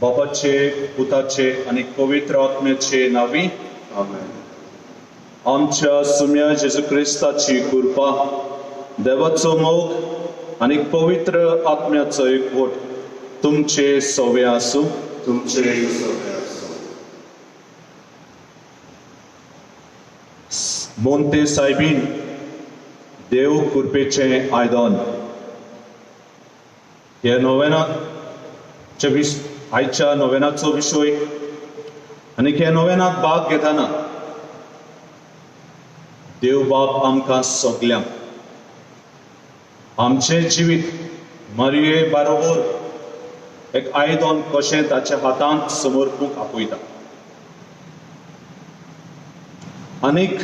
बापाचे, पुताचे आणि पवित्र आत्म्याचे नावी आमेन. आमच्या सुम्या जेजू ख्रिस्ताची कृपा, देवाचो मोग आणि पवित्र आत्म्याचो एकवट तुमचे सवे आसूं. तुमचे सगळे असो. मोंते सायबीन देव कृपेचे आयदन. ह्या नोवेनाच्या आयच्या नोवेनाचो विशय आनी ह्या नोवेनाक भाग घेताना देव बाप आमकां सगल्यांक आमचे जिवीत मरये बरोबर एक आयदन कशें ताच्या हातांत समर्पूंक आपयता. आनीक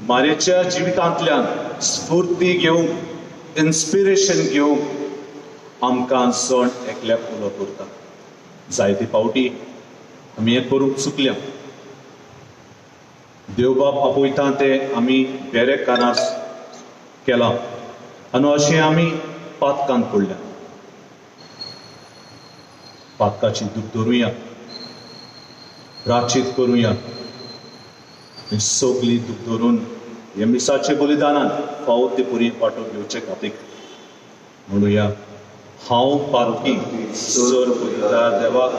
मारेच्या जिवितांतल्यान स्फूर्ती घेवंक, इन्स्पिरेशन घेवंक आमकां सण एकल्याक उलो करता. जायते फावटी आमी हें करूंक चुकल्या. देवबाप आपयता तें आमी बेरे कानार केलां आनी अशें आमी पातकांत पडल्या. पातकाची दूख धरुया, प्राचीत करुया आनी सगळी दूख धरून ह्या मिसाचे बलिदानान फावो ते पुरी वांटो घेवचे खातीर म्हणुया. हांव पातकी सर पयतार देवाक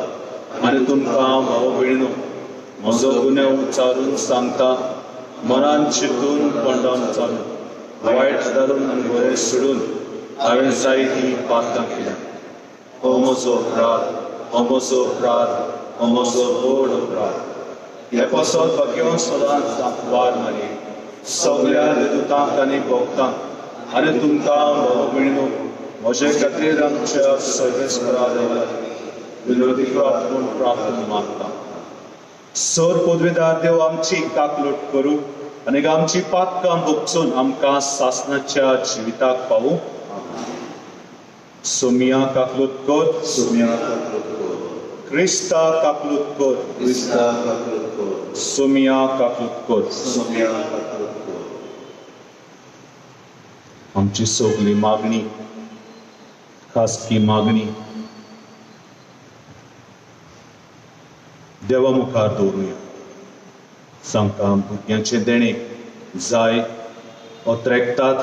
आनी तुमकां भाव भयणो म्हजो गुन्यांव उच्चारून सांगता. मनान चिंतून तोंडान उच्चारून वायट धरून आनी बरें सोडून हांवें जायतीं पातकां केल्यां. हो म्हजो अपराध, हो म्हजो अपराध, हो म्हजो व्हड अपराध. हे पासत भाग्योन सदांच वार मारी सगळ्या देदूतांक आनी भक्तांक आनी तुमकां भाव भयणो म्हजे खातीर आमच्या सर्वेस्परा देवाक विनोदी प्रार्थना मागता. सर पदवीदार देव आमची काकलूट करूं आनी आमची पातकां भोगसून आमकां सासणाच्या जिविताक पावूं. सोमिया काकलूट कर, सोम्या काकलूट कर. क्रिस्ता काकलूट कर, क्रिस्ता काकलूट कर. सोमिया काकलूट कर. सोम्या काकलूट कर. आमची सगळी मागणी, खासगी मागणी देवा मुखार दवरुया. जांकां भुरग्यांचे देणे जाय ओत्रेकतात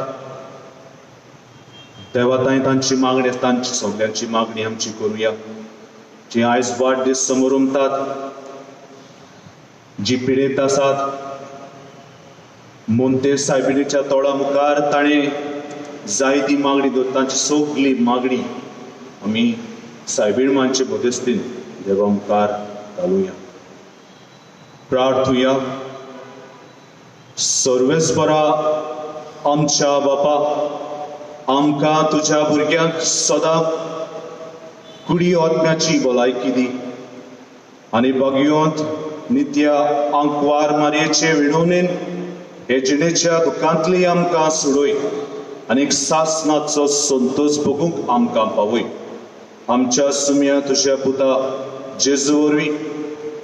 देवा तांय तांची मागणी, तांची सगळ्यांची मागणी आमची करुया. जी आयज वाडदीस समोर उमतात, जी पिडेत आसात, मोंते सायबिणीच्या तोळा मुखार ताणें जायती मागणी दवरता. तांची सगळी मागणी आमी सायबीण मांचे बदेस्तीन देवा मुखार घालुया. प्रार्थुया. सर्वेस्परा आमच्या बापा, आमकां तुज्या भुरग्यांक सदां कुडी आत्म्याची भलायकी दी आनी भगवंत नित्य आंकवार मारयेचे विणवणेन हे जिणेच्या दुखांतली आमकां सोडोय आनी सासणाचो संतोष भोगूंक आमकां पावय. आमच्या सुम्या तुज्या पुता जेजू वरवीं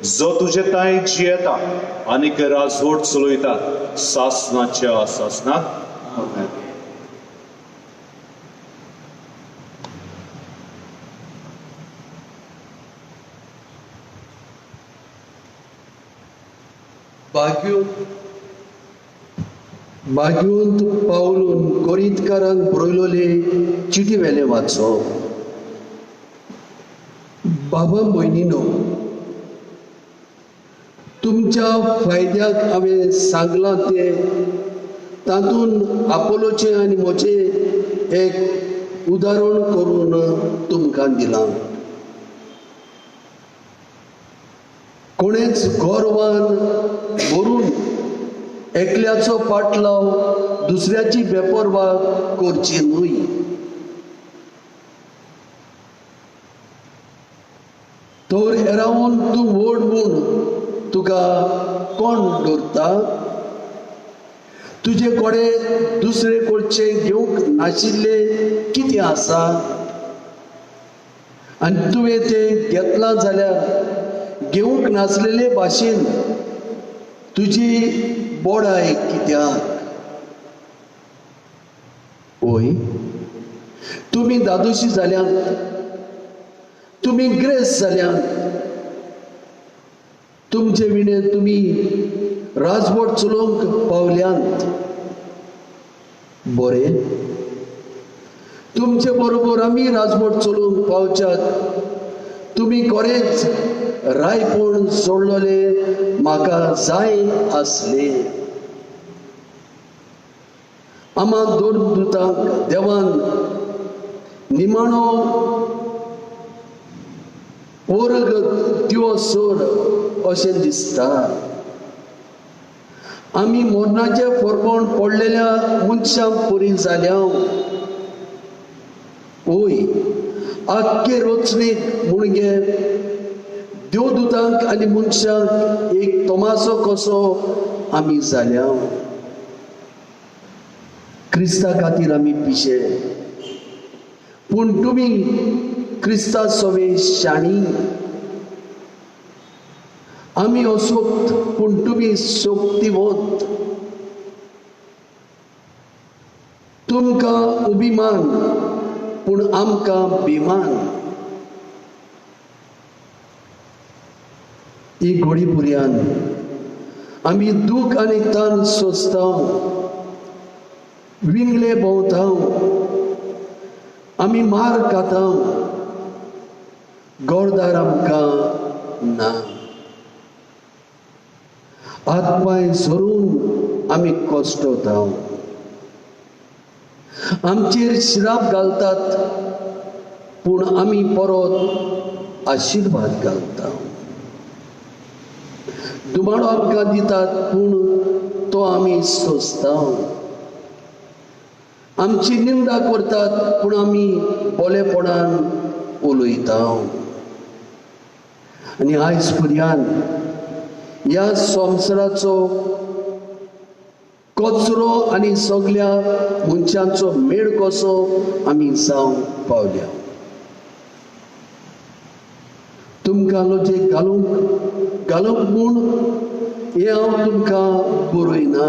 जो तुजे ताय जियेता आनीक राजवट चलयता सासणाच्या सासणाक. आमेन. भाग्यवंत पावलून कोरिंतकारांक बरयलोले चिटी वेले वाचो. बाबा भयणीनो, तुमच्या फायद्याक हांवें सांगलां तें तातूंत आपोलोचें आनी म्हजें एक उदाहरण करून तुमकां दिलां. कोणेच गोरवान भरून एकल्याचो पाटलाव दुसऱ्याची बेपरवा करची न्हय. तर हेरावन तूं व्हड म्हूण तुका कोण धरता? तुझे कोडे दुसरे कडचे घेवंक नाशिल्ले कितें आसा आनी तुवें ते घेतला जाल्यार घेवंक नासलेले भाशेन तुजी बोडाय कित्याक? ओय, तुमी दादोशी जाल्यांत, तुमी ग्रेस जाल्यांत, तुमचे विणे तुमी राजवट चलोवंक पावल्यांत, बरें, तुमचे बरोबर आमी राजवट चलोवंक पावच्यात तुमी खरेंच रायपण सोडलोले म्हाका जाय आसले. आमा दोन दुतांक देवान निमाणो वर्ग दिवो सोड अशें दिसता. आमी मरणाचे फरमोण पडलेल्या मनशां परी जाल्या. ओय, आख्खे रचणेक मुणगे देवदूतांक आनी मनशांक एक तोमासो कसो आमी जाल्या. क्रिस्ता खातीर आमी पिशे, पूण तुमी क्रिस्ता सोवे शाणी. आमी असोक्त पूण तुमी सोक्तिवंत. तुमकां अभिमान पूण आमकां भिमान. ही घोडी पुर्यान आमी दूख आनी ताण सोंसता, विंगले भोंवता, आमी मार खाता, गोडदार आमकां ना. हात पांय झरून आमी कोश्टता, आमचेर श्राप घालतात पूण आमी परत आशिर्वाद घालता. दुमाळो आमकां दितात पूण तो आमी सोंसता. आमची निंदा करतात पूण आमी बोलेपणान उलयता. आनी आयज पर्यान ह्या संवसाराचो कचरो आनी सगळ्या मनशांचो मेळ कसो आमी जावंक पावल्या. तुमकां लोजे घालूंक म्हूण हें हांव तुमकां बरयना,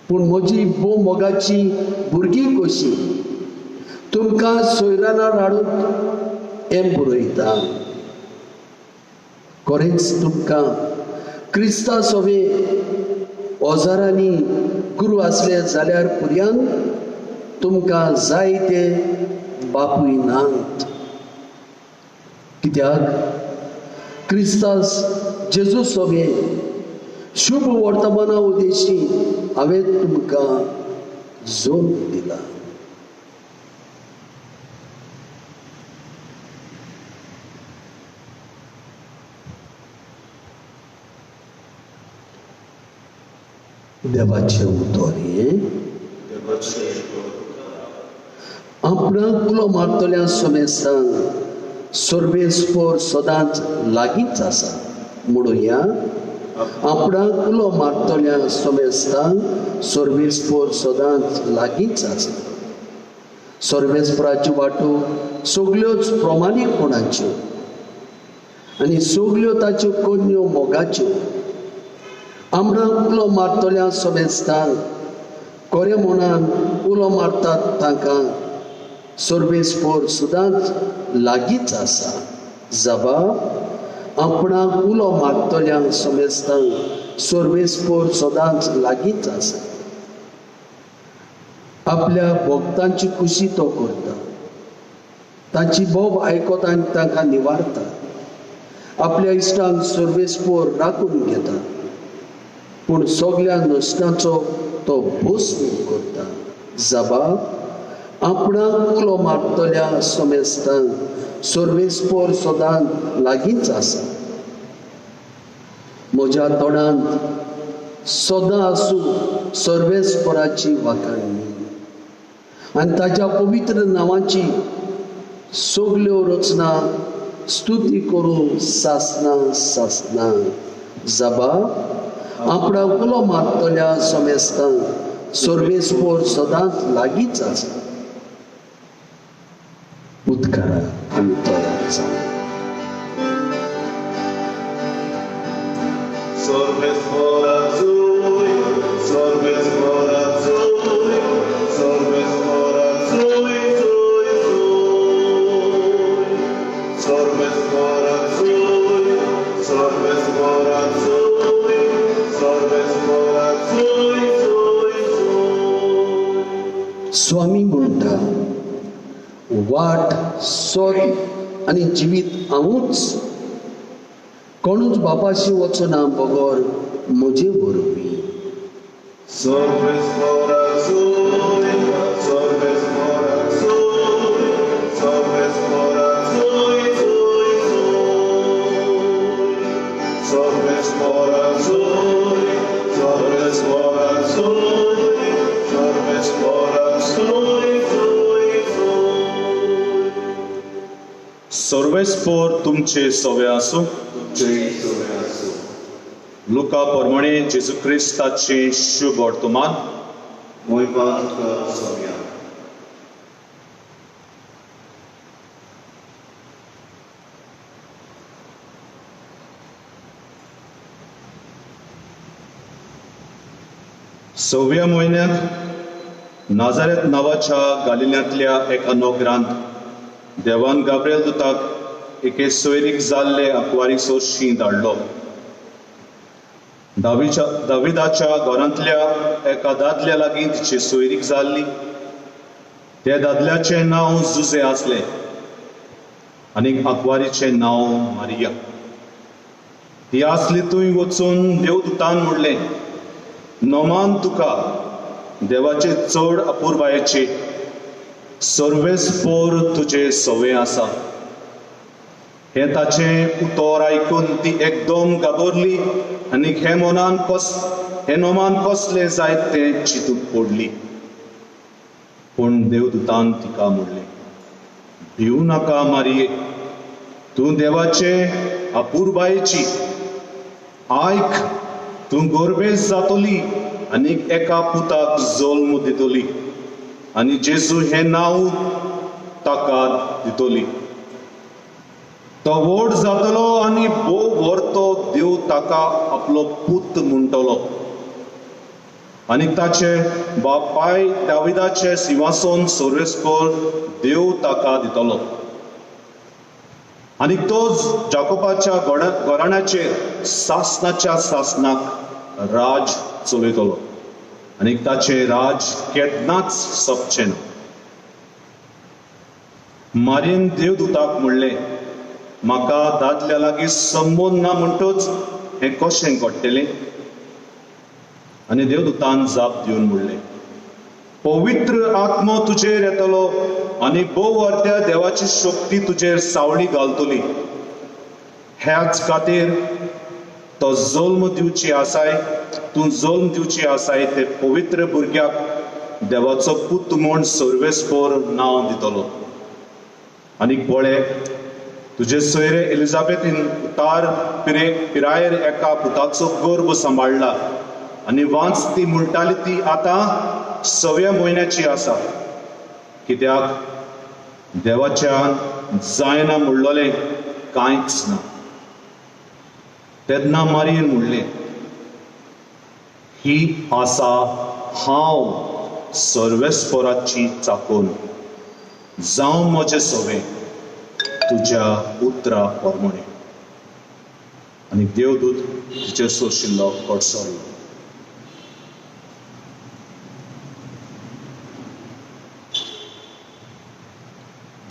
पूण म्हजी भोव मोगाची भुरगीं कशी तुमकां सोयरानार हाडूंक हें बरयता. खरेंच तुमकां क्रिस्ता सोवे ओजारांनी गुरू आसले जाल्यार पुर्यान तुमकां जाय ते बापूय नात. कित्याक क्रिस्तास जेजू सोवे शुभ वर्तमाना उदेशी हांवें तुमकां जोड दिला. देवाचे उतोरे आपणाक उलो मारतल्या सोमेस्तान सोर्बेस्पोर सदांच लागींच आसा. म्हणुया आपणाक उलो मारतल्या सोमेस्तान सोर्बेस्पोर सदांच लागींच आसा. सोर्बेस्पोराच्यो वाटो सगळ्योच प्रमाणीकपणाच्यो आनी सगळ्यो ताच्यो कन्यो मोगाच्यो. आपणाक उलो मारतल्या सोमेस्तान खरे मनान उलो मारतात तांकां सोर्बेस्पोर सदांच लागींच आसा. जबाब आपणाक उलो मारतल्या सोमेस्तांक सोर्बेस्पोर सदांच लागींच आसा. आपल्या भक्तांची खुशी तो करता, तांची बोब आयकोता आनी तांकां निवारता. आपल्या इश्टांक सोर्बेस्पोर राखून घेता, पूण सगळ्या नश्टांचो तो भस्म करता. जबाब आपणाक उलो मारतल्या सोमेस्तांक सोर्बेस्पोर सदांच लागींच आसा. म्हज्या तोंडांत सदां आसूं सोर्बेस्पोराची वाखाणणी आनी ताच्या पवित्र नांवाची सगळ्यो रचना स्तुती करूं सासना सासना. जबाब आपणा उलो मागतल्या समेस्तांक सर्वेस्पोर सदांच लागींच आसा. उदकारा आमी तयार जावं. Sorbes morazui, sorbes morazui, sorbes morazui, zui, zui. Sorbes morazui, sorbes morazui, sorbes morazui, zui, zui. स्वामी म्हणटा, वाट सोद आनी जिवीत हांवूच. कोणूच बापाशी वचना बगोर म्हजे बरोबी. Sorbes morazui, sorbes morazui, sorbes morazui, zui, zui. Sorbes morazui, sorbes morazui, sorbes morazui, zui, zui. सर्वेस्पोर तुमचे सवे आसूं. Tuncei sobre azul. लुका प्रमाणे जेजू क्रिस्ताचे शुभ वर्तमान. Moivanka Sonia. सव्या म्हयन्यांत नाजारेत नांवाच्या गालिल्यांतल्या एका नोकरांत देवान गाब्रिएल दुताक एके सोयरीक जाल्ले आंकवारीचो शीं धाडलो. दाविदाच्या घरांतल्या एका दादल्या लागीं तिची सोयरीक जाल्ली. त्या दादल्याचें नांव जुजे आसलें आनी आंकवारीचें नांव मारिया. ती आसली थंय वचून देवदूतान म्हणलें, नोमान तुका, देवाचे चड अपुरबायेचे, सर्वेस्पोर तुजे सवे आसा. हें ताचें उतर आयकून ती एकदम गाबरली आनी हे नोमान कसलें जायत तें चिंतून पडली. पूण देवदूतान तिका म्हणलें, भिवू नाका मारिये, तूं देवाचे अपुरबायेची. आयक, तूं गोरबेज जातली आनी एका पुताक जल्म दितली आनी जेजू हें नांव ताका दितली. तो व्हड जातलो आनी भोव व्हरतो देव ताका आपलो पूत म्हणटलो आनी ताचे बापाय दाविदाचे सिंहासन सर्वेस्पोर देव ताका दितलो. आनी तो जाकोबाच्या घराण्याचेर सासनाच्या सासनाक राज चलयतलो आनी ताचे राज केन्नाच सोंपचें ना. मारीन देवदूताक म्हणलें, म्हाका दादल्या लागीं संबंद ना म्हणटच हें कशें घडटलें? आनी देवदूतान जाप दिवन म्हणलें, पवित्र आत्मो तुजेर येतलो आनी भोव वर्त्या देवाची शक्ती तुजेर सावळी घालतली. ह्याच खातीर तूं जल्म दिवची आसाय ते पवित्र भुरग्याक देवाचो पूत म्हूण सर्वेस्पोर नांव दितलो. आनी पळय, तुजे सोयरे एलिझाबेथीन उतार पिरायेर एका पुताचो गर्भ सांबाळला आनी वांच ती म्हणटाली ती आतां 6व्या म्हयन्याची आसा, कित्याक देवाच्यान जायना म्हणलोलें कांयच ना. तेन्ना मारयेन म्हणलें, ही आसा हांव सर्वेस्पोराची चाकोन, जावं म्हजें सवें तुज्या उतरा प्रमाणे. आनी देवदूत तिचेर सोशिल्लो कडसरलो.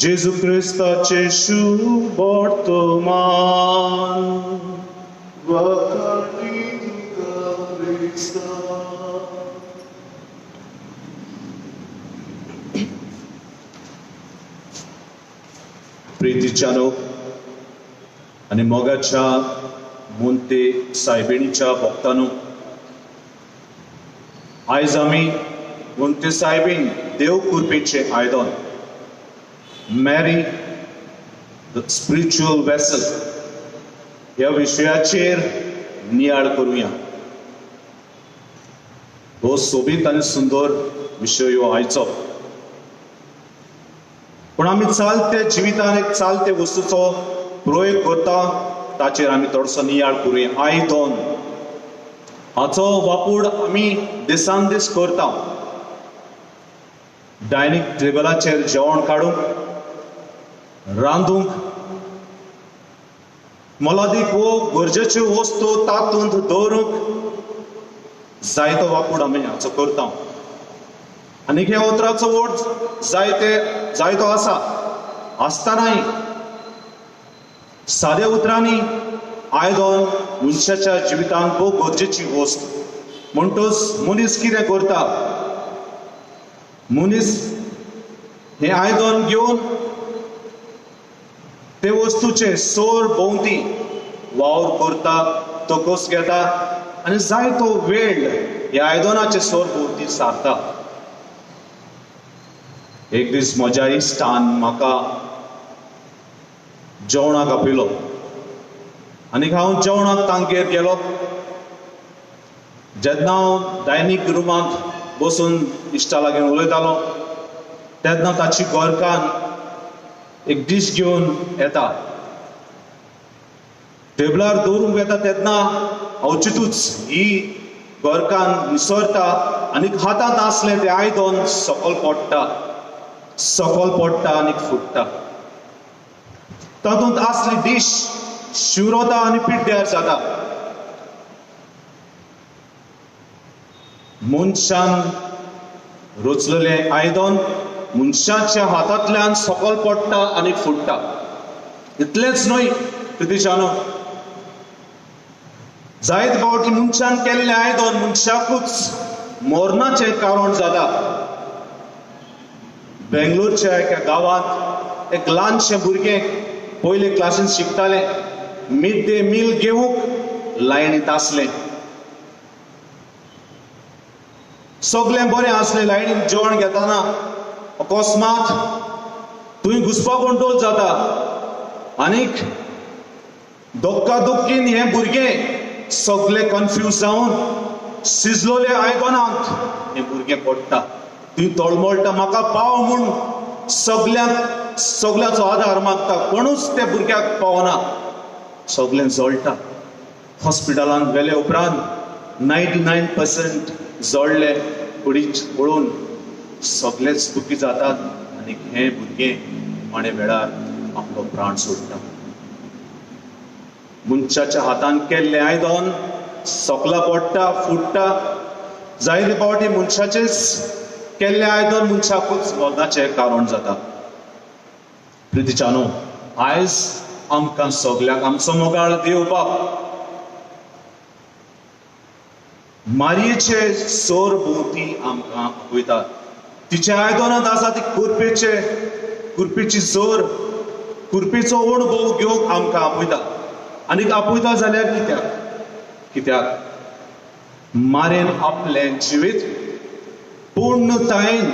जेजू क्रिस्ताचे शुभ वर्तमान. Wakati Krista. प्रितीच्यानो आनी मोगाच्या मोंते सायबिणीच्या भक्तांनो, आयज आमी मोंते सायबीण देव कृपेचें आयदन, मॅरी द स्पिरिच्युअल वेसल ह्या विशयाचेर नियाळ करुया. हो सोबीत आनी सुंदर विशय ह्यो आयचो. पूण आमी चालते जिवितान एक चालते वस्तूचो प्रयोग करता ताचेर आमी थोडोसो नियाळ करुया. आयदन हाचो वापर आमी दिसान दीस करता. डायनिंग टेबलाचेर जेवण काडूंक, रांदूंक, मोलादीक वो गरजेच्यो वस्तू तातूंत दवरूंक जायतो वापर आमी हाचो करता. आनी ह्या उतराचो अर्थ जायतो आसा. आसतनाय साद्या उतरांनी आयदन मनशाच्या जिवितांत खूब गरजेची वस्त. म्हणटच मनीस कितें करता? मनीस हे आयदन घेवन ते वस्तूचे सोर भोंवती वावर करता, तोकोस घेता आनी जायतो वेळ ह्या आयदनाचे सोर भोंवती सारता. एक दीस म्हज्या इश्टान म्हाका जेवणाक आपयलो आनी हांव जेवणाक तांगेर गेलो. जेन्ना हांव डायनिंग रुमांत बसून इश्टा लागीं उलयतालो तेन्ना ताची गोरकान एक डीश घेवन येता. टेबलार दवरूंक येता तेन्ना हांव चिंतूच ही गोरकान निसरता आनी हातांत आसलें तें आयदन सकयल पडटा आनी फुट्टा. तातूंत आसली डीश शिवरोता आनी पिड्ड्यार जाता. मनशान रोचलेलें आयदन मनशाच्या हातांतल्यान सकयल पडटा आनी फुट्टा. इतलेंच न्हय प्रितीशानो, जायत फावटी मनशान केल्लें आयदन मनशाकूच मरणाचें कारण जाता. बेंगलोरच्या एका गांवांत एक ल्हानशें भुरगें पयले क्लासीन शिकतालें. मिड डे मील घेवंक लायनीत आसलें. सगळें बरें आसलें. लायनीत जेवण घेताना अकस्मात थंय घुसपागोंडोळ जाता आनीक दोक्कादुक्कीन हें भुरगें सगळें कन्फ्यूज जावन शिजलोले आयदनांत हें भुरगें पडटा. थंय तळमळटा. म्हाका पाव म्हूण सगळ्याचो आदार मागता, कोणूच त्या भुरग्याक पावना. सगळें जळटा. हॉस्पिटलांत गेले उपरांत 99% जळले. कुडीच पळोवन सगळेच दुखी जातात आनी हें भुरगें माणे वेळार आपलो प्राण सोडटा. मनशाच्या हातान केल्लें आयदन सकला पडटा, फुट्टा. जायते फावटी मनशाचेच केल्लें आयदन मनशाकूच मरणाचें कारण जाता. प्रितीच्यानो, आयज आमकां सगळ्यांक आमचो मोगाळ देव बाप मारयेचे सोर भोंवती आमकां आपयता. तिचे आयदनांत आसा ती खुरपेची जोर, खुरपेचो अणभव घेवंक आमकां आपयता. आनीक आपयता जाल्यार कित्याक मारेन आपलें जिवीत पूर्णतायेन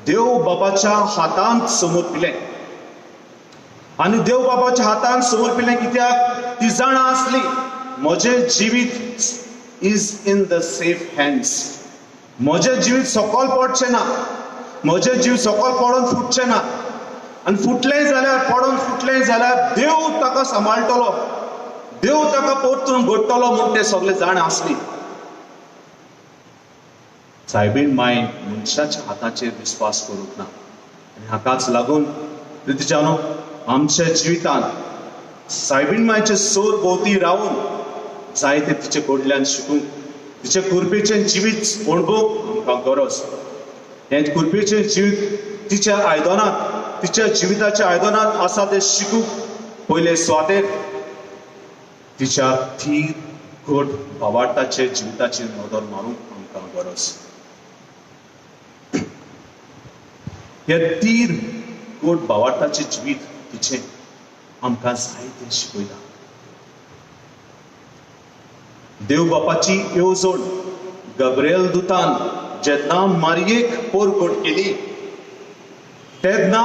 देव बाबाच्या हातांत समर्पिलें. आनी देव बाबाच्या हातांत समर्पिलें कित्याक ती जाणा आसली म्हजें जिवीत is in the safe hands. म्हजें जिवीत सकयल पडचें ना. म्हजें जीव सकयल पडून फुटचें ना. आनी फुटलेंय जाल्यार देव ताका सांबाळटलो, देव ताका परतून घडटलो म्हूण तें सगळें जाण आसली. सायबीण मायन मनशाच्या हाताचेर विस्वास करूंक ना. आनी हाकाच लागून प्रितीच्यानो, आमच्या जिवितांत सायबीण मायचे सोर भोंवती रावन जायते तिचे कडल्यान शिकूंक, तिचे कुरपेचें जिवीत अणभवूंक आमकां गरज. हें कुरपेचें जिवीत तिच्या जिविताच्या आयदनांत आसा तें शिकूंक पयले स्वातेर तिच्या थीर घट भावार्थाचे जिविताचेर नदर मारूंक आमकां गरज. हे थीर घट भावार्थाचें जिवीत तिचें आमकां जायतें शिकयता. देव बापाची येवजण गब्रिएल दुतान जेन्ना मारयेक पोरघोट केली तेन्ना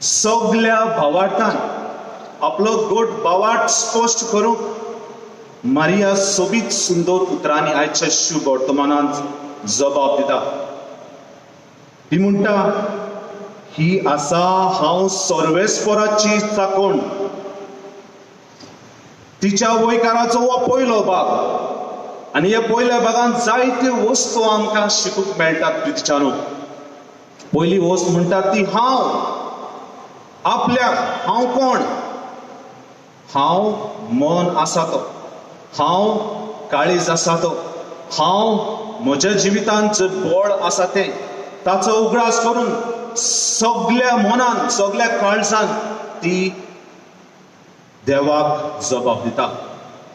सगळ्या भावार्थान आपलो गोड भावार्थ स्पश्ट करूंक मारिया सोबीत सुंदर उतरांनी आयच्या शुभ वर्तमानांत जबाब दिता. ती म्हणटा, ही आसा हांव सर्वेस्पराची चाकोण. तिच्या वयकाराचो हो पयलो भाग आनी ह्या पयल्या भागांत जायत्यो वस्तू आमकां शिकूंक मेळटात प्रितीच्यानो. पयली वस्त म्हणटा ती हांव. आपल्याक हांव कोण? हांव मन आसा तो, हांव काळीज आसा तो, हांव म्हज्या जिवितांत जे बळ आसा तें, ताचो उगडास करून सगळ्या मनान सगळ्या काळजान ती देवाक जबाब दिता.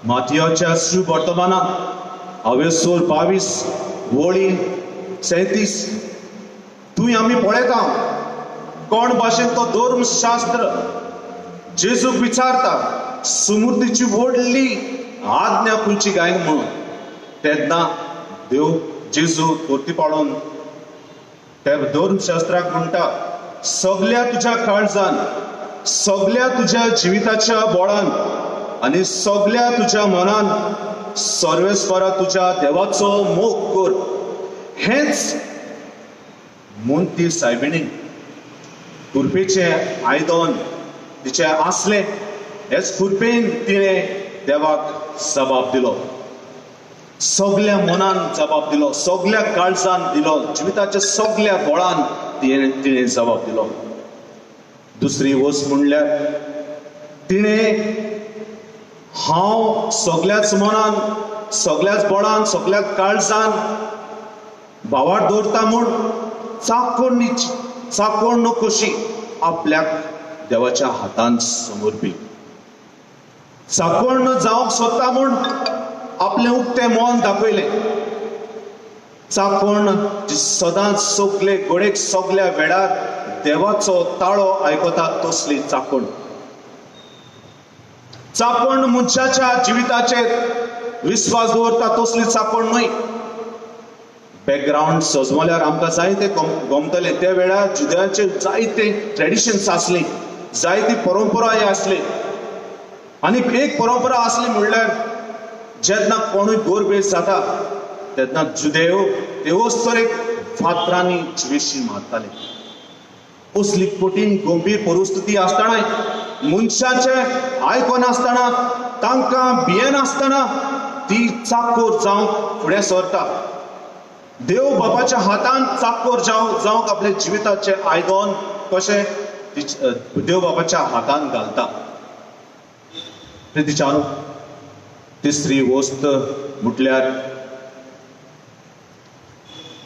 मातयाच्या शुभ वर्तमानांत 22 वळी 37 थंय आमी पळयता कोण भाशेन तो धर्मशास्त्र जेजूक विचारता सुमृतीची व्हडली आज्ञा खंयची गायन म्हणून. तेन्ना देव जेजू परती पाडून त्या धर्मशास्त्राक म्हणटा, सगळ्या तुज्या काळजान, सगळ्या तुज्या जिविताच्या बळान आनी सगळ्या तुज्या मनान सर्वेस्परा तुज्या देवाचो मोग कर. हेच म्हूण ती सायबिणीन खुरपेचे आयदन तिचे आसले. हेच खुरपेन तिणें देवाक जबाब दिलो, सगळ्या मनान जबाब दिलो, सगळ्या काळजान दिलो, जिविताच्या सगळ्या बळान तिणें जबाब दिलो. दुसरी वस्त म्हणल्यार तिणें हांव सगळ्याच मनान, सगळ्याच बळान, सगळ्याच काळजान भावार दवरता म्हूण चाकोण कशी आपल्याक देवाच्या हातांत समर्पी. चाकोण जावंक सोदता म्हूण आपलें उक्तें मन दाखयलें. चाकोण सदांच सगळे घडयेक सगळ्या वेळार देवाचो ताळो आयकता तसली चाकोण. चाकोण मनशाच्या जिविताचेर विस्वास दवरता तसली चाकोण न्हय. बॅकग्रावंड सजमल्यार आमकां जायते गमतले. त्या वेळार जुद्यांचे जायते ट्रेडिशन्स आसली, जायती परंपराय आसली. आनी एक परंपरा आसली म्हणल्यार जेन्ना कोणूय गोरबेज जाता तेन्ना जुदेव तेवच तरेक फातरांनी जिवेशी मारताले. असली कठीण गंभीर परिस्थिती आसतनाय मनशाचे आयकनासतना, तांकां भियेनासतना ती चाकोर जावंक फुडें सरता. देव बापाच्या हातांत चाकोर जावंक आपल्या जिविताचे आयदन कशें देव बापाच्या हातांत घालता. प्रितीच्यानो, तिसरी वस्त म्हटल्यार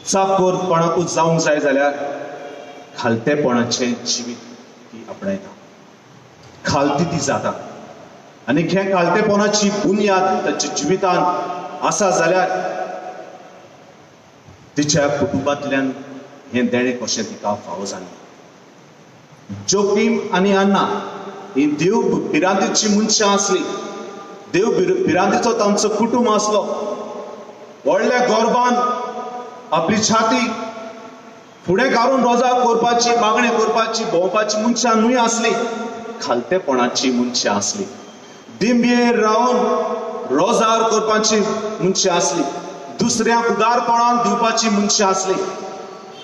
चाकोरपणाकूच जावंक जाय जाल्यार खालतेपणाचें जिवीत ती आपणायता, खालती ती जाता. आनी हे खालतेपणाची बुनयाद ताच्या जिवितांत आसा जाल्यार तिच्या कुटुंबांतल्यान हें देणें कशें तिका फावो जालें. जोकीम आनी अन्ना ही देव भिरांतीची मनशां आसली. देव भिरांतीचो तांचो कुटुंब आसलो. व्हडल्या गर्भान आपली छाती फुडें काडून रोजार करपाची, मागणी करपाची, भोंवपाची मनशां न्हय आसली, खालतेपणाची मनशां आसली. दिंबयेर रावन रोजार करपाची मनशां आसली, दुसऱ्यांक उदारपणान दिवपाची मनशां आसली.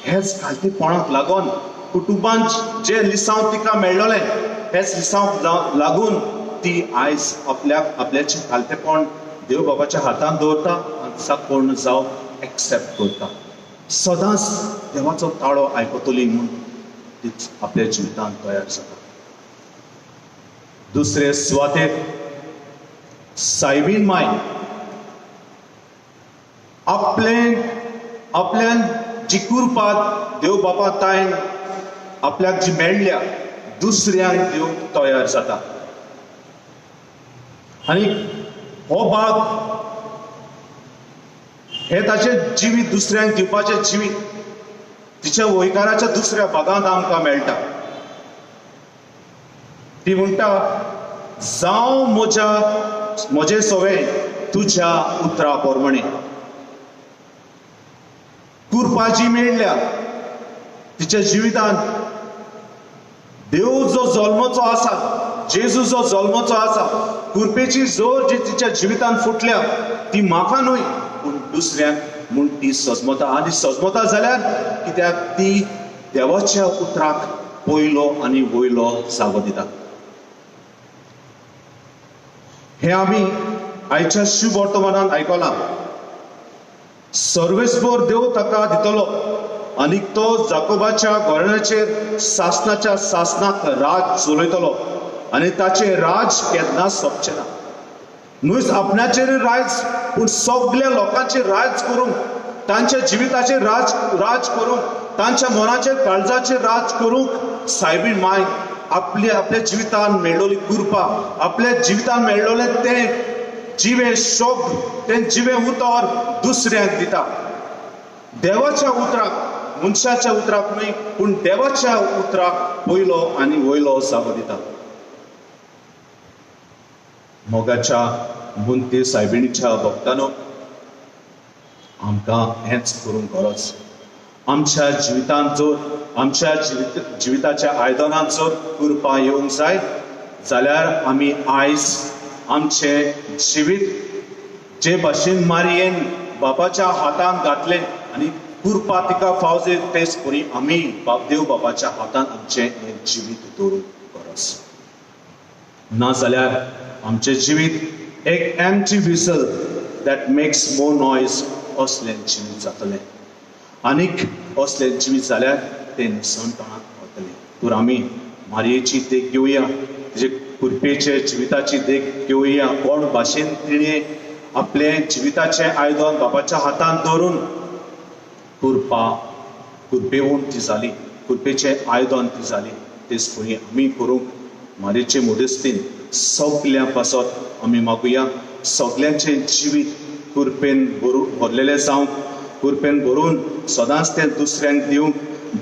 हेच खालतेपणाक लागून कुटुंबांत जे लिसांव तिका मेळ्ळलें, हेच लिसांव लागून ती आयज आपल्याचें खालतेपण देव बाबाच्या हातांत दवरता आनी चाकोण जावंक एक्सेप्ट करता. सदांच देवाचो ताळो आयकतली म्हूण ती आपल्या जिवितांत तयार जाता. दुसरे सुवातेर सायबीण माय आपल्यान जी कुरपात देव बापा तायन आपल्याक जी मेळ्ळ्या दुसऱ्यांक दिवंक तयार जाता. आनी हो भाग हे ताचे जिवीत दुसऱ्यांक दिवपाचें जिवीत तिच्या वयकाराच्या दुसऱ्या भागांत आमकां मेळटा. ती म्हणटा, जावं म्हजें सवें तुज्या उतरा पोरमणे. कुरपा जी मेळ्ळ्या तिच्या जिवितांत देव जो जल्मचो आसा, जेजू जो जल्मोचो आसा, कुरपेची जोर जी तिच्या जिवितान फुटल्या ती म्हाका न्हय पूण दुसऱ्यांक म्हूण ती सजमता, आनी सजमता जाल्यार कित्याक ती देवाच्या उतराक पयलो आनी वयलो जागो दिता. हे आमी आयच्या शुभ वर्तमानान आयकलां. सर्वेस्पर देव ताका दितलो आनी तो जाकोबाच्या घराण्याचेर सासनाच्या सासनाक राज चलयतलो आनी ताचे राज केन्ना सोंपचें ना. न्हूच आपणाचेर राज पूण सगळ्या लोकांचेर राज करूंक, तांच्या जिविताचेर राज करूंक, तांच्या मनाचेर काळजाचेर राज करूंक सायबीण माय आपल्या जिवितान मेळ्ळोली कृपा, आपल्या जिवितान मेळ्ळोलें तें जिवे शोक, तें जिवे उतर दुसऱ्यांक दिता. देवाच्या उतराक, मनशाच्या उतराक न्हय पूण देवाच्या उतराक पयलो आनी वयलो जागो दिता. मोगाच्या बुंती सायबिणीच्या भक्तांनो, आमकां हेंच करूंक गरज. आमच्या जिवितांत जर आमच्या जिविताच्या आयदनांत जर कृपा येवंक जाय जाल्यार आमी आयज आमचें जिवीत जे भाशेन मारयेन बापाच्या हातांत घातलें आनी कृपा तिका फावजे तेच परी आमी देव बापाच्या हातांत आमचें हें जिवीत दवरूंक गरज. नाजाल्यार आमचें जिवीत एक empty whistle that makes more noise असलें जिवीत जातलें. आनीक असलें जिवीत जाल्यार तें निसणपणांत वतलें. तर आमी मारयेची देख घेवया, तेजे कुरपेचे जिविताची देख घेवया. कोण भाशेन तिणें आपले जिविताचें आयदन बापाच्या हातांत दवरून कुरपेवून ती जाली, कुरपेचें आयदन ती जाली, तेच परी आमी करूंक मारयेचे मोदेस्तीन सगल्या पासत आमी मागुया. सगल्यांचें जिवीत कुरपेन भरलेलें जावंक, कुरपेन भरून सदांच तें दुसऱ्यांक दिवंक,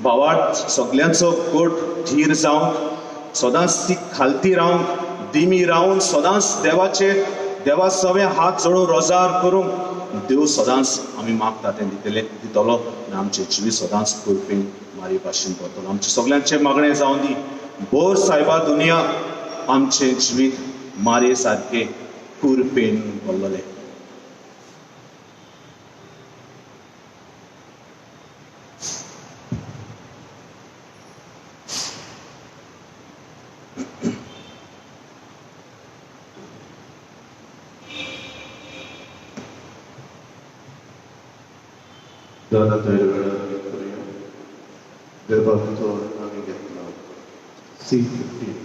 भावार्थ सगल्यांचो गोड धीर जावंक, सदांच ती खालती रावंक, दिमी रावन सदांच देवा सवे हात जोडून रोजार करूंक देव सदांच आमी मागता तें दितलो आनी आमचें जिवीत सदांच कुरपेन मारी भाशेन भरतलो. आमचें सगल्यांचें मागणें जावन दी. बोर सायबा दुनिया आमचें जिवीत मारे सारकें कुरपेन भरलेलें. दादा तयार वेळार करूया. गर्भाचो आमी घेतला C15.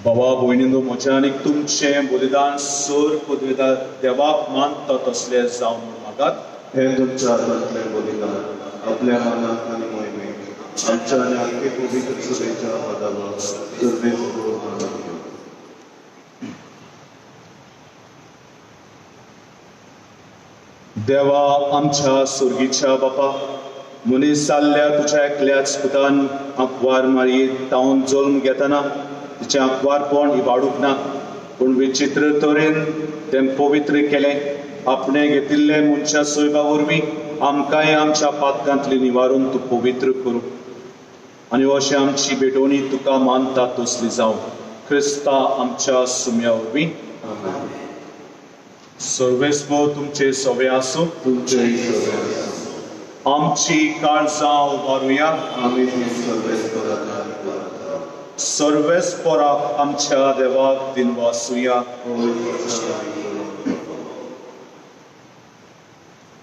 भावा भयणींनो, म्हजें आनीक तुमचें बलिदान सर पदवेदार देवाक मानता तसलें जावं म्हूण मागात. हे तुमच्या हातांतलें बलिदान आपल्या मनाक आनी मोहिमेक आमच्या आणि आखे पवित्र सभेच्या पदावर सर्वेच मानव घेऊ. देवा आमच्या सुर्गीच्या बापा, मनीस जाल्ल्या तुझ्या एकल्याच पुतान आंकवार मारयेत तावन जल्म घेतना तिचें आंकवारपण इबाडूंक ना, पूण विचित्र तरेन तें पवित्र केलें. आपणे घेतिल्ले मनशा सोयबा वरवीं आमकांय आमच्या पातकांतली निवारून तूं पवित्र करूं आनी अशें आमची भेटोवणी तुका मानता तसली जावं. क्रिस्ता आमच्या सुम्या वरवीं. सर्वेस्व तुमचे सवे आसूं. तुमचे आमची काळजां उबारुया. आम्ही सर्वेस्पराच्या सर्वेस्पराक आमच्या देवाक दिनवासुया.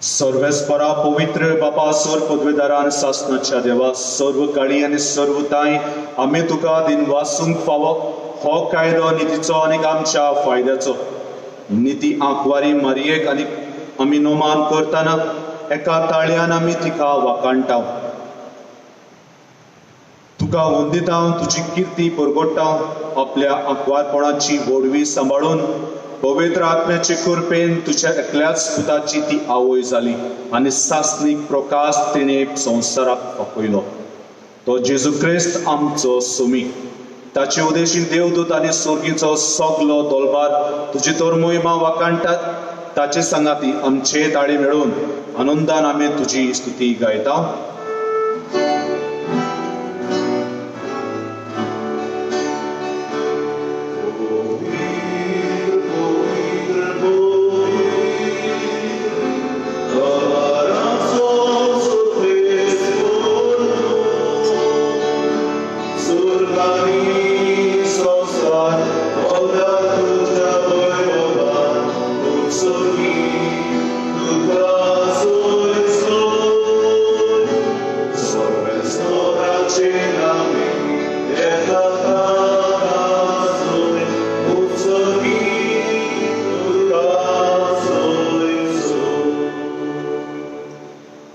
सर्वेस्परा पवित्र बापा, सर पदवेदारान सासणाच्या देवा, सर्व काळी आनी सर्वताय आमी तुका दिनवासूंक फावो. हो कायदो नितीचो आनी आमच्या फायद्याचो. निती आंकवारी मारयेक आनी आमी नोमान करतना एका ताळ्यान आमी तिका वाकाणटाव. तुका वंदितांव, तुजी किर्ती परगोडटाव. आपल्या आंकवारपणाची वडवी सांबाळून पवित्र आत्म्याचे कृपेन तुझ्या एकल्याच पुताची ती आवय जाली आनी सासणीक प्रकाश तिणे संवसाराक पावयलो. तो जेजू क्रिस्त आमचो सुमी. ताचे उदेशीन देवदूत आनी सर्गीचो सगलो दोलबार तुजी तर मोहिमा वाकाणटात. ताचे सांगाती आमचे ताळे मेळून आनंदान आमी तुजी स्तुती गायता.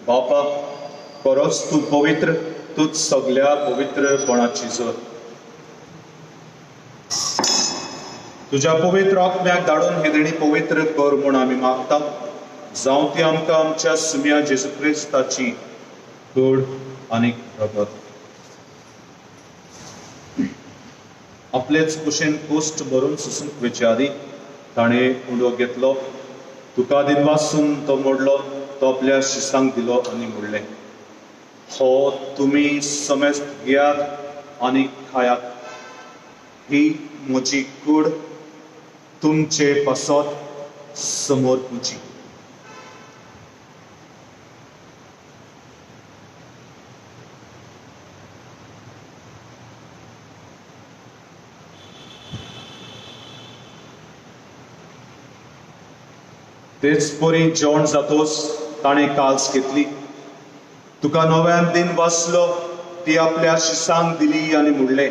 बापा, परस तू पवित्र, तूच सगळ्या पवित्रपणाची जर. तुझ्या पवित्र आत्म्याक धाडून हे देणी पवित्र कर म्हूण आमी मागता. जावं ती आमकां आमच्या सुम्या जेजू क्रिस्ताची गोड आनी प्रगत. आपलेच कुशेन कोस्ट भरून सुसूंक वेचे आदी ताणें उडो घेतलो. तुका दिनवासून तो मोडलो. तो आपल्या शिसांक दिलो आनी म्हणलें, हो तुमी समेस्त घेयात आनी खायात. ही म्हजी कूड तुमचे पासत समोर पुजी. तेच परी जेवण जातोच ताणें काल्स घेतली. तुका नव्यान दिन वाचलो. ती आपल्या शिसांक दिली आनी म्हणलें,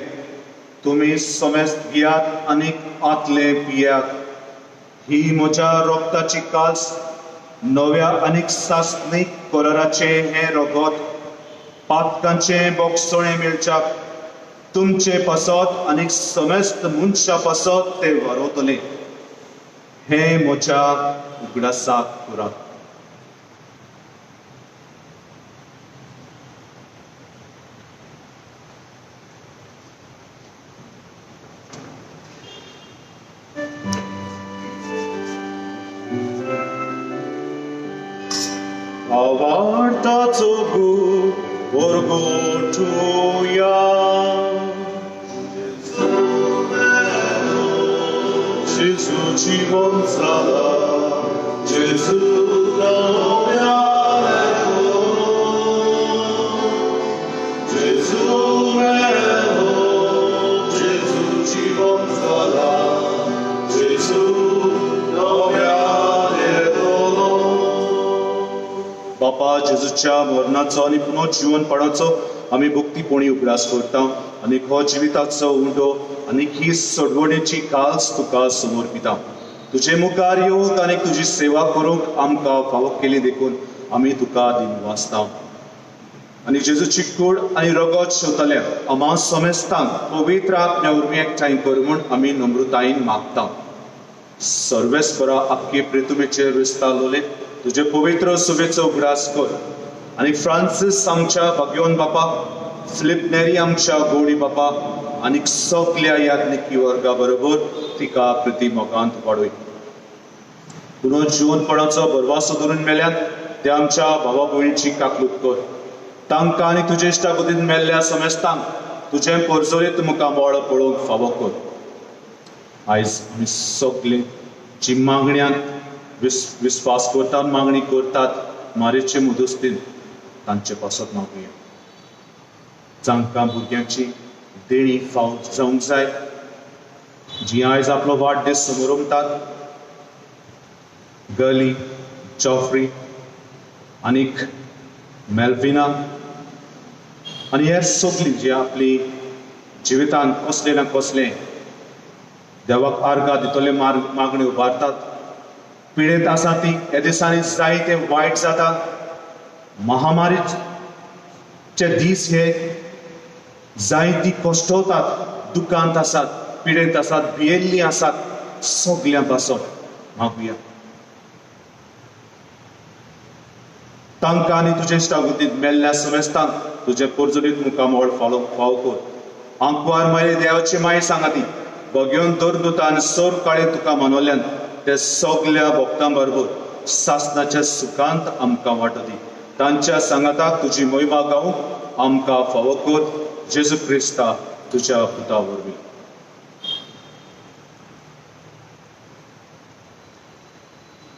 तुमी समेस्त घेयात आनी आतले पियात. ही म्हज्या रोगताची काल्स, नव्या आनीक सासणीक कलराचे हे रगत, पातकांचे बोगसोळे मेळच्याक तुमचे पासत आनीक समेस्त मनशा पासत ते वारवतले. हे म्हज्या उगडासाक करात. आवाडताचो परगोटुया. Jezu জীবন ছাড়া, Jezu Jezu Jezu জীবন ছাড়া, Jezu बापा, जेजूच्या मरणाचो आनी पुनर्जीवनपणाचो आमी भक्तीपणी उगडास करता आनी हो जिविताचो उंडो आनी ही सडवणेची काल्स तुका समर्पिता. तुजे मुखार येवंक आनी तुजी सेवा करूंक आमकां फावो केली देखून आमी तुका दिनवासता. आनी जेजूची कूड आनी रगत शेवतले आमा समेस्तांक पवित्र आत्म्या उर्मी एकठांय कर म्हूण आमी नम्रतायेन मागता. सर्वेस्परा आख्खे पृथ्वीचेर विस्तारलोले तुजे पवित्र सुबेचो उगडास कर आनी फ्रांसीस आमच्या भाग्यवान बापा, फिलिप नेरी आमच्या गोडी बापा आनी सगल्या याज्ञिकी वर्गा बरोबर तिका प्रति मोगांत वाडय. पुनो जिवनपणाचो बरवासो धरून मेल्यात ते आमच्या भावा भयणीची काकलूत कर. तांकां आनी तुजे इश्टागतीन मेल्ल्या समेस्तांक तुजें परजोरीत मुखार मोळ पळोवंक फावो कर. आयज आमी सगळे जी मागण्यांत विस्वास करतात, मागणी करतात मारेचे मुदुस्तीन तांचे पासत मागुया. जांकां भुरग्यांची देणी फावत जावंक जाय, जी आयज आपलो वाडदीस समारंभातात, गली, जॉफ्री आनीक मेल्विना आनी हेर सगळीं जी आपली जिवितांत कसले ना कसले देवाक आर्गां दितले मागणी उबारतात. पिडेत आसा ती हे दिसांनी जायते वायट जाता. महामारीचे दीस हे जायतीं कश्टवतात, दुखांत आसात, पिडेत आसात, भियेल्लीं आसात. सगळ्यां पासत मागुया. तांकां आनी तुजे इश्टागतींत मेल्ल्या समेस्तांक तुजे परजोरीत मुखार मोळ फावो कर. आंकवार माये देवाची माय सांगा ती भगयोन दोरदूतान सोर काळे तुका मानवल्यान ते सगल्या भक्तां बरोबर सासणाच्या सुखांत आमकां वांटो दी. तांच्या सांगाताक तुजी महिमा गावूंक आमकां फावो कर. जेजू क्रिस्ता तुज्या पुता वरवीं.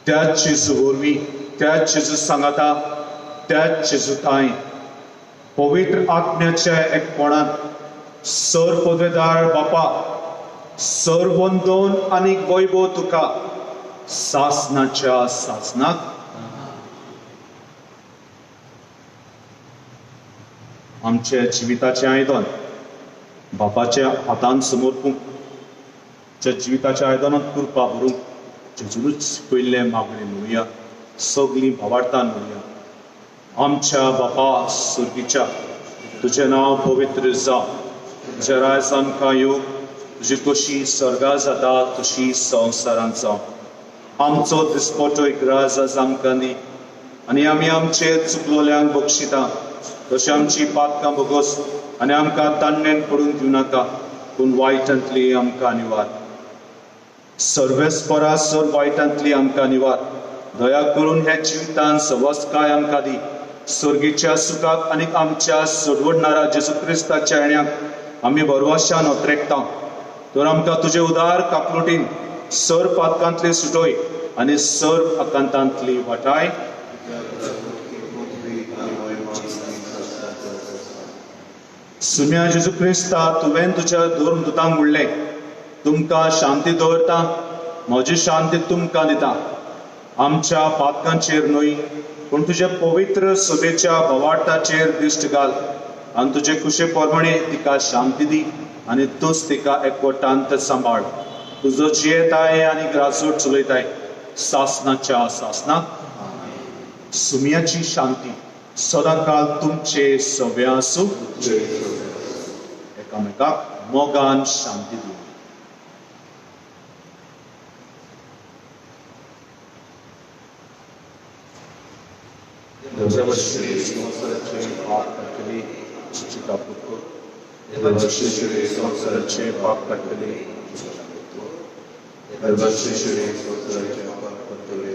त्याच जेजू वरवीं, त्याच जेजू सांगाता, त्याच जेजू ताई पवित्र आत्म्याच्या एकपणान सर पदवेदार बापा, सर वंदन आनी वैभव तुका सासणाच्या सासणाक आमचे जिविताचें आयदन बापाच्या हातान समर्पूंक, जे जिविताच्या आयदनांत कृपा भरूंक जेजूनच पयले मागणी म्हणुया. सगळीं भावार्थान म्हणुया. आमच्या बापा सुर्गीच्या, तुजें नांव पवित्र जावं. तुजें राज आमकां येवं. तुजी कशी स्वर्गा जाता तशी संवसारांत जावं. आमचो दिसपटो इकराज आज आमकां दी आनी आमी आमचे चुकलोल्यांक बक्षिता. तशें आमची पातकां भोगोस आनी आमकां ताणणेन पडून दिवं नाका, पूण वायटांतली आमकां निवार. सर्वेस्परा सर वायटांतली आमकां निवार. दया करून हे जिवितांत सवस्काय आमकां दी. स्वर्गीच्या सुखाक आनी आमच्या सोडवडणारा जेजू क्रिस्ताच्या येण्याक आमी भरवशान ओतरेकता. तर आमकां तुजे उदार काकलुटीन सर पातकांतली सुटोय आनी सर आकांतांतली वाटाय. सुम्या जेजू क्रिस्ता, तुवें तुज्या दोरदूतांक म्हणलें, तुमकां शांती दवरता, म्हजी शांती तुमकां दिता. आमच्या पातकांचेर न्हय, पूण तुज्या पवित्र सभेच्या भवार्थाचेर दिश्ट घाल आनी तुजे कुशे पोरमणे तिका शांती दी आनी तूच तिका एकवटांत सांबाळ. तुजो जियेताय आनी ग्रासोट चलयताय सासणाच्या सासणाक. सुम्याची शांती सदांकाल तुमचे सव्या आसूं. एकामेकाक मोगान शांती दी. संवसाराचे पाप काडटली चिका पुतो. संवसाराचे पाप काडटली संवसाराचे पाप काडटले.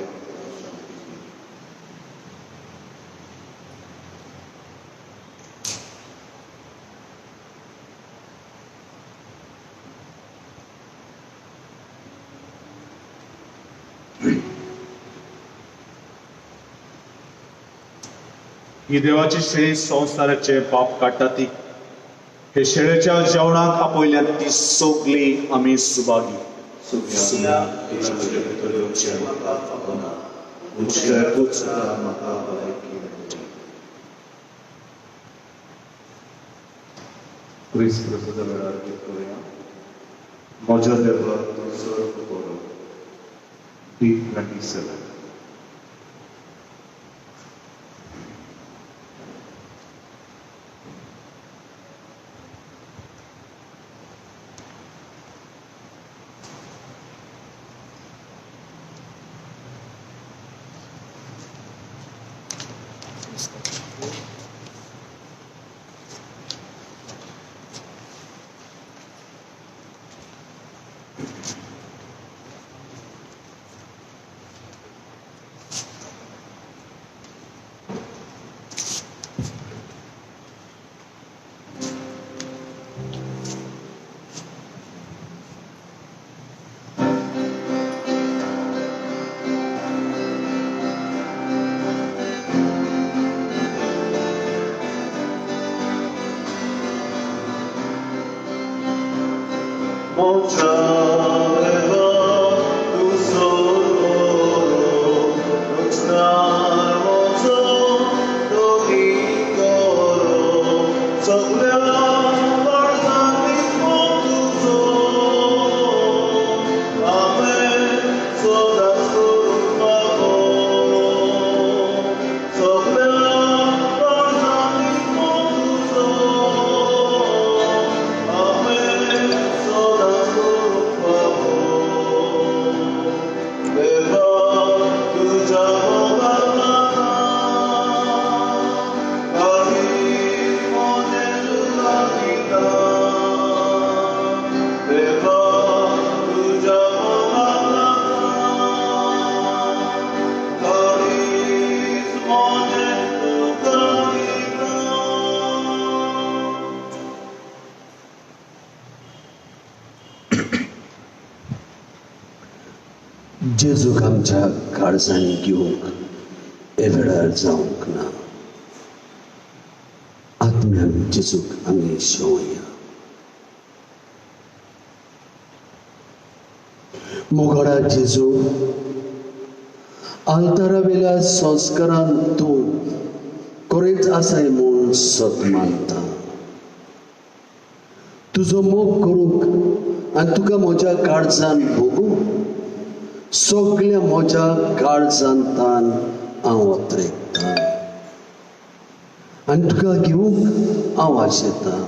ही देवाची शेळी संवसाराचे पाप काडटा ती. हे शेळेच्या जेवणाक आपयल्यान ती सगळी आमी सुभागी. म्हज्या देवा तुजो बरो. P27. जेजूक आमच्या काळजांनी घेवंक वेळार जावंक ना. आत्म्यान जेजूक आमी शेवया. मोगडा जेजू, आल्तारा वेल्या संस्कारान तूं खरेंच आसाय म्हूण सत मानता. तुजो मोग करूंक आनी तुका म्हज्या काळजान भोगूंक सगळ्या म्हज्या काळजांतान हांव वतरेकतां आनी तुका घेवंक हांव आशेतां.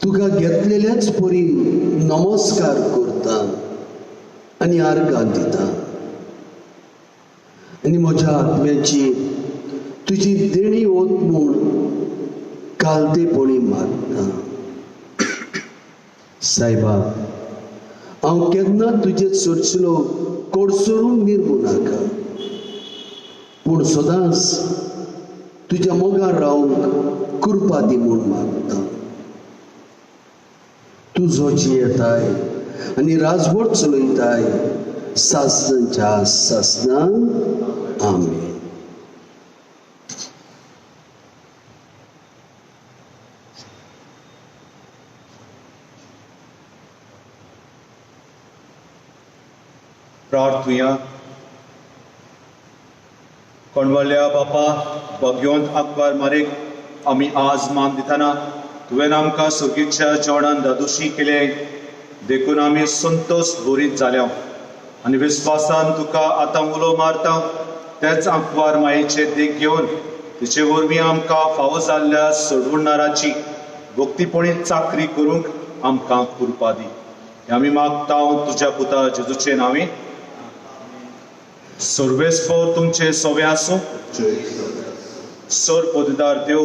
तुका घेतलेल्याच परी नमस्कार करता आनी आर्गां दिता आनी म्हज्या आत्म्याची तुजी देणी वत म्हूण कालतेपणी मागता. सायबा, हांव केन्ना तुजे चडशिलो कोडसरून निर्मू नाका, पूण सदांच तुज्या मोगार रावंक कृपा दी म्हूण मागता. तूं जोची येताय आनी राजवट चलयताय सासणांच्या सासणां. आमेन. प्रार्थुया. कोणवल्या बापा भगवंत अकबर मारेक आमी आज मान दितना तुवें आमकां सुगीच्या जेवणान दादोशी केले देखून आमी संतोश भरीत जाल्या आनी विस्वासान तुका आतां उलो मारता. तेच अकबर मायेचे देख घेवन तिचे वरवीं आमकां फावो जाल्ल्या सोडवणाराची भक्तीपणी चाकरी करूंक आमकां कृपा दी. आमी मागता तुज्या पुता जेजूचे नांवे. सर्वेस्पर तुमचे सवे आसूं. सर पदवीदार देव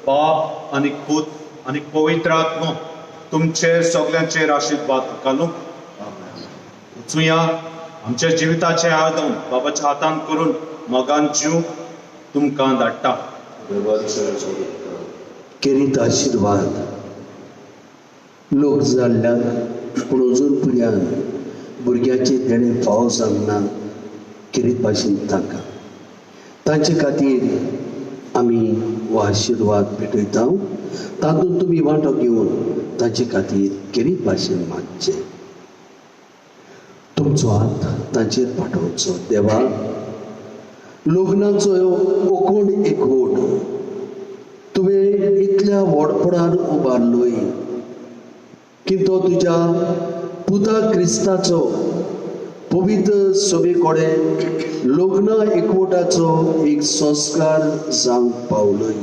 बाप आनी पूत आनी पवित्र आत्मो तुमचे सगळ्यांचेर आशीर्वाद घालूं. वचुया आमच्या जिविताचे आदम बाबाच्या हातान करून मोगान जीव तुमकां धाडटा. केरीत आशीर्वाद लोक जाल्ल्याक पूण अजून पर्यान भुरग्याचे देणे फावो जावना. केरीत भाशेन तांचे खातीर आमी हो आशीर्वाद भेटयता. तातूंत तुमी वांटो घेवन तांचे खातीर केरीत भाशेन मागचे. तुमचो हात तांचेर पाठोवचो. देवा, लग्नाचो ओकोण एकवट तुवें इतल्या व्हडपणान उबारलोय की तो तुज्या पुता क्रिस्ताचो पवित्र सभे कडेन लग्न एकवटाचो एक संस्कार जावंक पावलोय.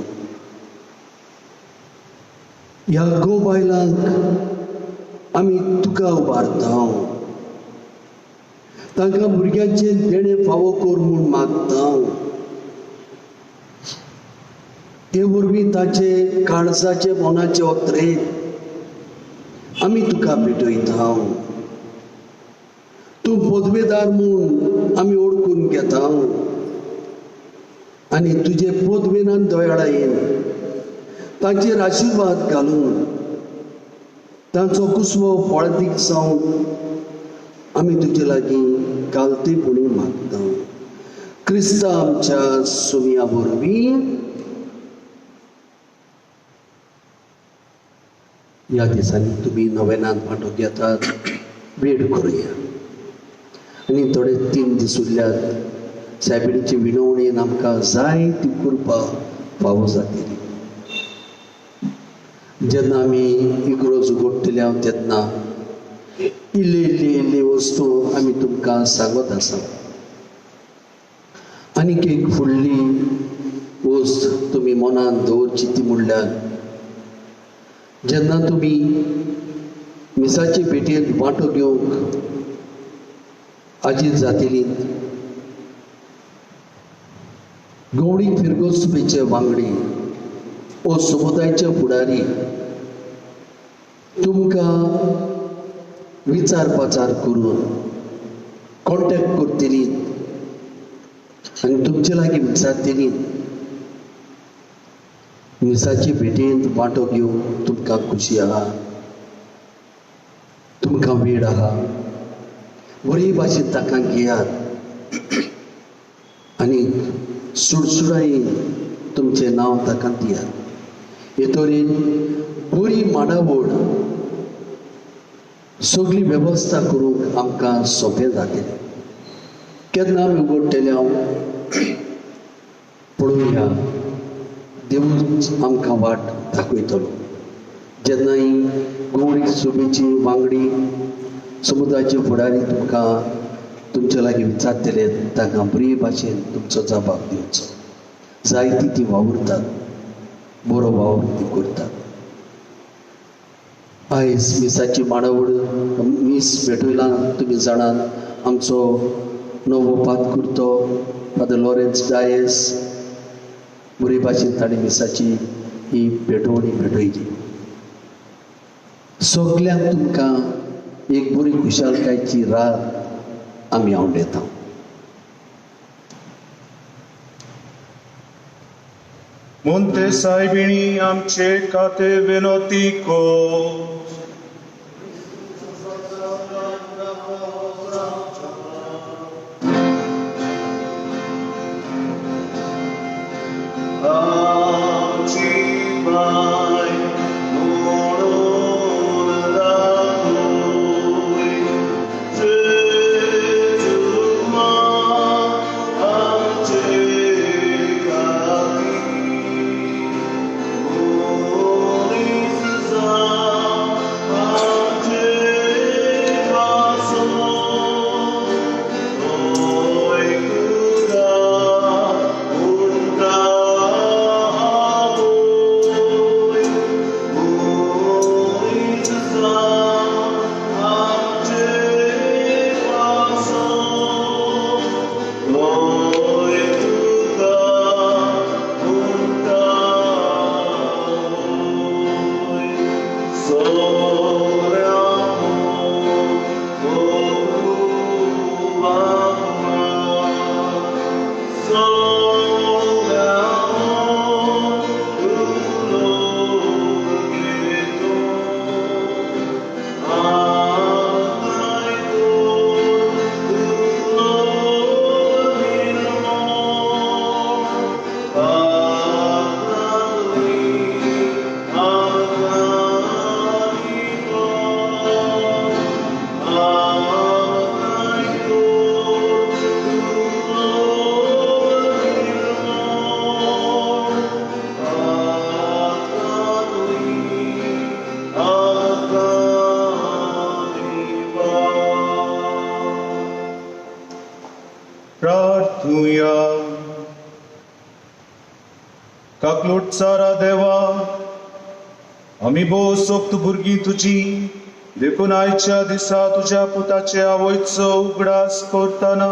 ह्या गो बायलांक आमी तुका उबारता. तांकां भुरग्यांचे देणे फावो कर म्हूण मागता. ते वरवीं तांचे काळजाचे मनाचे वत्रेत आमी तुका भेटयता. तूं पदवेदार म्हूण आमी ओळखून घेता आनी तुजे पदवेनान दोयाळायेन तांचेर आशिर्वाद घालून तांचो कुसवो फळदीक जावन आमी तुजे लागीं घालतेपणी मागता. क्रिस्ता आमच्या सुमया वरवीं ह्या दिसांनी तुमी नवेनान वांटो घेतात, वेड करुया. आनी थोडे 3 दीस उरल्यात सायबिणीचे विणवणेन आमकां जायती कृपा फावो जातली. जेन्ना आमी इगरोज उगडटले हांव तेन्ना इल्ले इल्ले इल्ले वस्तू आमी तुमकां सांगत आसा. आनीक एक फुडली वस्त तुमी मनान दवरची ती म्हणल्यार जेन्ना तुमी मिसाचे पेटयेंत वांटो घेवंक हाजीर जातली गवळी फिरगोसुबेचे वांगडी ओ समुदायाचे फुडारी तुमकां विचार पाचार करून कॉन्टॅक्ट करतली आनी तुमचे लागीं विचारतली मिसाचे भेटेंत वांटो घेवंक तुमकां खुशी आहा, तुमकां वेळ आहा, बरे भाशेन ताका घेयात आनी सुडसुडायेन तुमचें नांव ताका दियात. हे तरेन बरी मांडावळ सगळी वेवस्था करूंक आमकां सोंपें जातलें. केन्ना आमी उगडटले हांव पळोवया, देव आमकां वाट दाखयतलो. जेन्ना ही गवळी सुबेची वांगडी समुदायाचे फुडारी तुमकां तुमचे लागीं विचारतले ताका बरे भाशेन तुमचो जबाब दिवचो. जायती ती वावुरतात, बरो वावर ती करतात. आयज मिसाची मांडावळ मीस भेटयला तुमी जाणात आमचो नवो पातकुर्तो फादर लॉरेन्स डायस बरे भाशेन ताणें मिसाची ही भेटवणी भेटयली. सगल्यांक तुमकां एक बरी खुशालकायेची रात आमी आवडेता. Monte सायबिणी आमचे खाते विनोती को काकलोटसारा देवा, आमी भोव सोक्त भुरगीं तुजी देखून आयच्या दिसा तुज्या पुताचे आवयचो उगडास करतना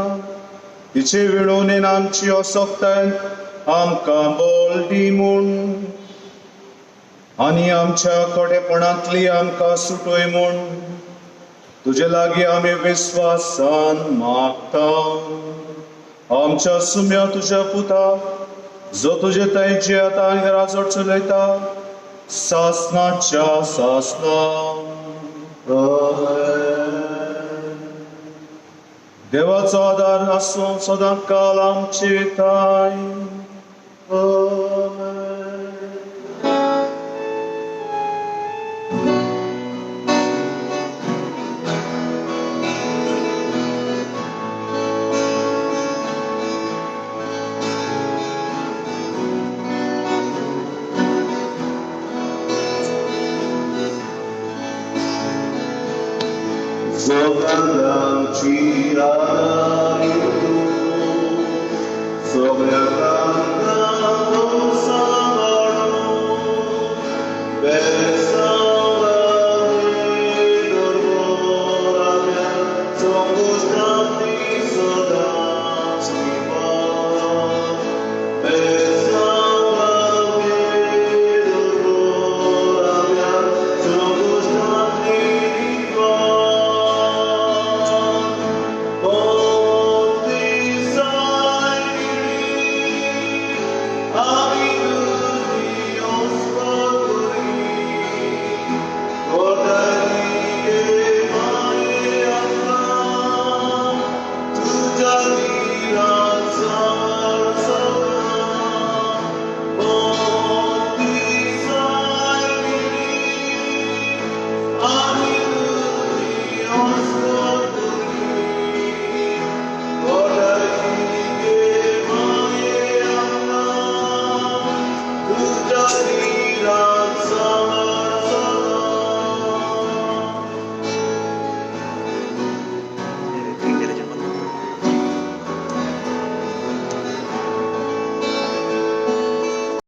तिचे विणवणेन आमची असोक्ताय आमकां बोल दी म्हूण आनी आमच्या कोटेपणांतली आमकां सुटोय म्हूण तुजे लागीं आमी विस्वासान मागता. आमच्या सुम्या तुज्या पुता जो तुजे थंयचे आतां आनी राजवट चलयता सासणाच्या सासना. देवाचो आदार आसूं सदां काल आमचे थंय. Sogranci adariu, sogranci